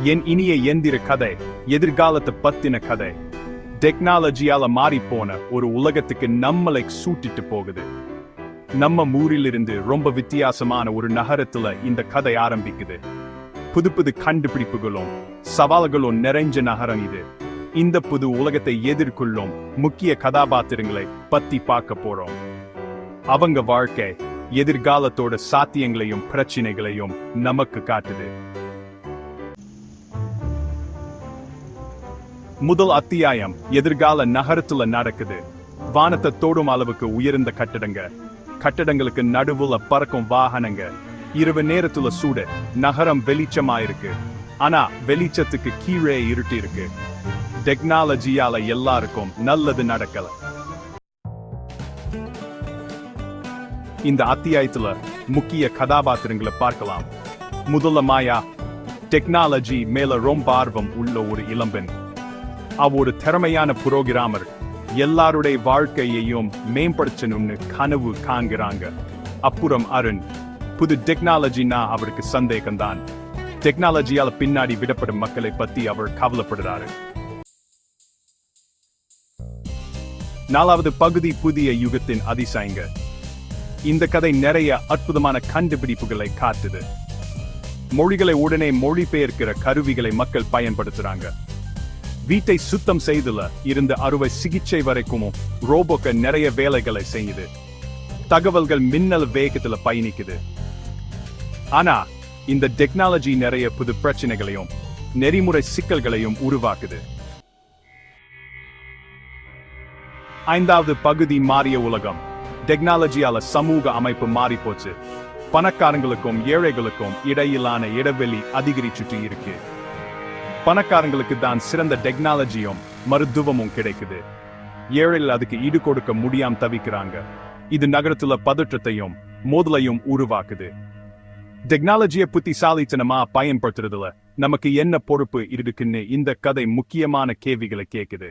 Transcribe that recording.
என் இனிய எந்திர கதை, எதிர்காலத்தை பத்தின கதை. டெக்னாலஜியால மாறிப்போன ஒரு உலகத்துக்கு நம்மளை சூட்டிட்டு போகுது. நம்ம ஊரிலிருந்து ரொம்ப வித்தியாசமான ஒரு நகரத்துல இந்த கதை ஆரம்பிக்குது. புது புது கண்டுபிடிப்புகளும் சவால்களும் நிறைஞ்ச நகரம் இது. இந்த புது உலகத்தை எதிர்கொள்ளும் முக்கிய கதாபாத்திரங்களை பத்தி பார்க்க போறோம். அவங்க வாழ்க்கை எதிர்காலத்தோட சாத்தியங்களையும் பிரச்சனைகளையும் நமக்கு காட்டுது. முதல் அத்தியாயம் எதிர்கால நகரத்துல நடக்குது. வானத்தை தோடும் அளவுக்கு உயர்ந்த கட்டடங்களுக்கு நடுவுல பறக்கும் வாகனங்க. இரவு நேரத்துல சூடு, நகரம் வெளிச்சமாயிருக்கு. ஆனா வெளிச்சத்துக்கு கீழே இருட்டு இருக்கு. டெக்னாலஜியால எல்லாருக்கும் நல்லது நடக்கல. இந்த அத்தியாயத்துல முக்கிய கதாபாத்திரங்களை பார்க்கலாம். முதல்ல மாயா, டெக்னாலஜி மேல ரொம்ப ஆர்வம் உள்ள ஒரு இளம்பெண். அவ ஒரு திறமையான புரோகிராமர். எல்லாருடைய வாழ்க்கையையும் மேம்படுத்தணும்னு கனவு காண்கிறாங்க. அப்புறம் அருண், புது டெக்னாலஜினா அவருக்கு சந்தேகம்தான். டெக்னாலஜியால பின்னாடி விடப்படும் மக்களை பத்தி அவர் கவலைப்படுறாரு. நாலாவது பகுதி புதிய யுகத்தின் அதிசயங்க. இந்த கதை நிறைய அற்புதமான கண்டுபிடிப்புகளை காட்டுது. மொழிகளை உடனே மொழிபெயர்க்கிற கருவிகளை மக்கள் பயன்படுத்துறாங்க. வீட்டை சுத்தம் செய்துல இருந்த அறுவை சிகிச்சை வரைக்கும் ரோபோக்கள் நிறைய வேலைகளை செய்யுது. தகவல்கள் மின்னல் வேகத்துல பயணிக்குது. ஆனா இந்த டெக்னாலஜி நிறைய புது பிரச்சனைகளையும் நெறிமுறை சிக்கல்களையும் உருவாக்குது. ஐந்தாவது பகுதி மாறிய உலகம். டெக்னாலஜியால சமூக அமைப்பு மாறி போச்சு. பணக்காரங்களுக்கும் ஏழைகளுக்கும் இடையிலான இடைவெளி அதிகரிச்சுட்டு இருக்கு. பணக்காரங்களுக்கு தான் சிறந்த டெக்னாலஜியும் மருத்துவமும் கிடைக்குது. ஏழைகள் அதுக்கு ஈடு கொடுக்க முடியாம தவிக்கிறாங்க. இது நகரத்துல பதற்றத்தையும் மோதலையும் உருவாக்குது. டெக்னாலஜியை புத்திசாலித்தனமா பயன்படுத்துறதுல நமக்கு என்ன பொறுப்பு இருக்குன்னு இந்த கதை முக்கியமான கேள்விகளை கேட்குது.